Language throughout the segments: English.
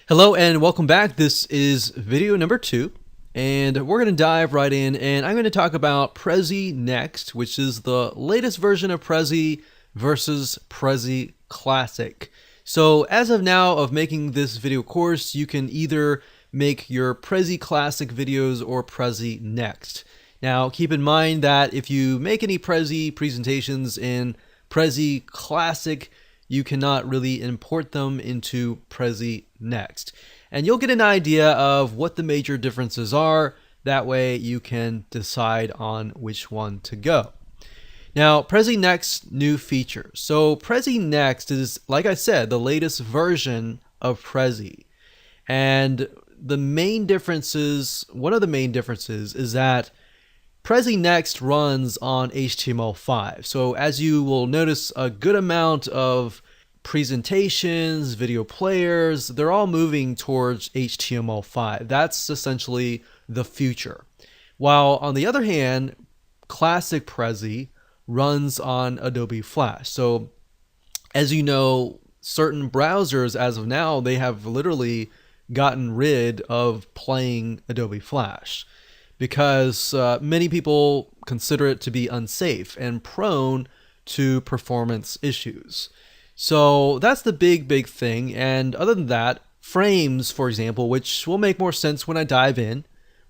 Hello and welcome back. This is video number 2 and we're going to dive right in and I'm going to talk about Prezi Next, which is the latest version of Prezi versus Prezi Classic. So as of now of making this video course, you can either make your Prezi Classic videos or Prezi Next. Now keep in mind that if you make any Prezi presentations in Prezi Classic, you cannot really import them into Prezi Next. And you'll get an idea of what the major differences are. That way you can decide on which one to go. Now, Prezi Next new features. So Prezi Next is, like I said, the latest version of Prezi. And the main differences, one of the main differences is that Prezi Next runs on HTML5. So as you will notice, a good amount of presentations, video players, they're all moving towards HTML5. That's essentially the future. While on the other hand, Classic Prezi runs on Adobe Flash. So as you know, certain browsers as of now, they have literally gotten rid of playing Adobe Flash, because many people consider it to be unsafe and prone to performance issues. So that's the big thing. And other than that, frames, for example, which will make more sense when I dive in,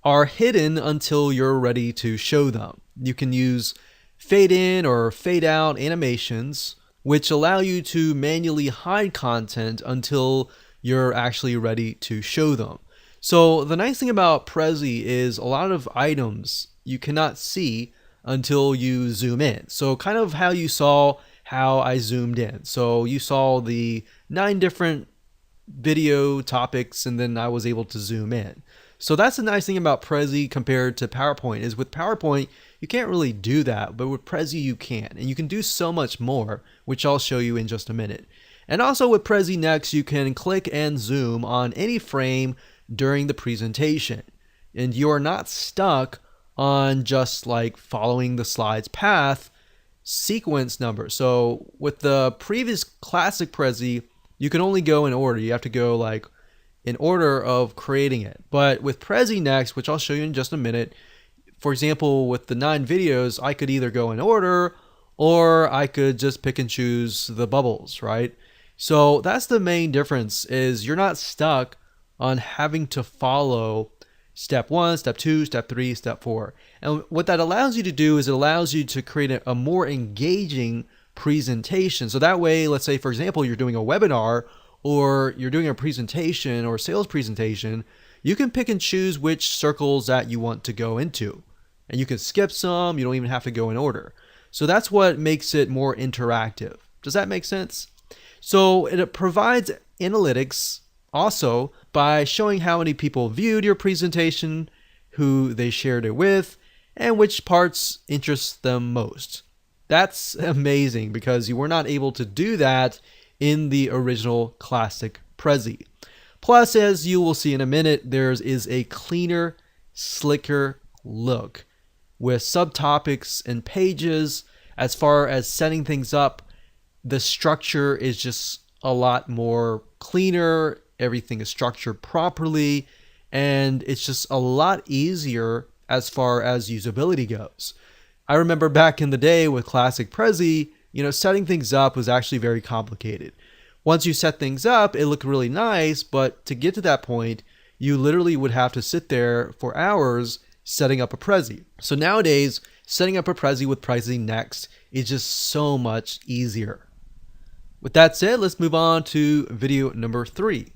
are hidden until you're ready to show them. You can use fade in or fade out animations, which allow you to manually hide content until you're actually ready to show them. So the nice thing about Prezi is a lot of items you cannot see until you zoom in. So kind of how you saw how I zoomed in. So you saw the 9 different video topics and then I was able to zoom in. So that's the nice thing about Prezi compared to PowerPoint, is with PowerPoint you can't really do that, but with Prezi you can. And you can do so much more, which I'll show you in just a minute. And also with Prezi Next, you can click and zoom on any frame during the presentation, and you're not stuck on just like following the slide's path sequence number. So with the previous Classic Prezi, you can only go in order. You have to go like in order of creating it. But with Prezi Next, which I'll show you in just a minute, for example, with the 9 videos, I could either go in order or I could just pick and choose the bubbles, right? So that's the main difference, is you're not stuck on having to follow step 1, step 2, step 3, step 4. And what that allows you to do is it allows you to create a more engaging presentation. So that way, let's say, for example, you're doing a webinar or you're doing a presentation or sales presentation, you can pick and choose which circles that you want to go into. And you can skip some, you don't even have to go in order. So that's what makes it more interactive. Does that make sense? So it provides analytics also by showing how many people viewed your presentation, who they shared it with, and which parts interest them most. That's amazing, because you were not able to do that in the original Classic Prezi. Plus, as you will see in a minute, there is a cleaner, slicker look with subtopics and pages. As far as setting things up, the structure is just a lot more cleaner. Everything is structured properly, and it's just a lot easier as far as usability goes. I remember back in the day with Classic Prezi, setting things up was actually very complicated. Once you set things up, it looked really nice, but to get to that point, you literally would have to sit there for hours setting up a Prezi. So nowadays, setting up a Prezi with Prezi Next is just so much easier. With that said, let's move on to video number 3.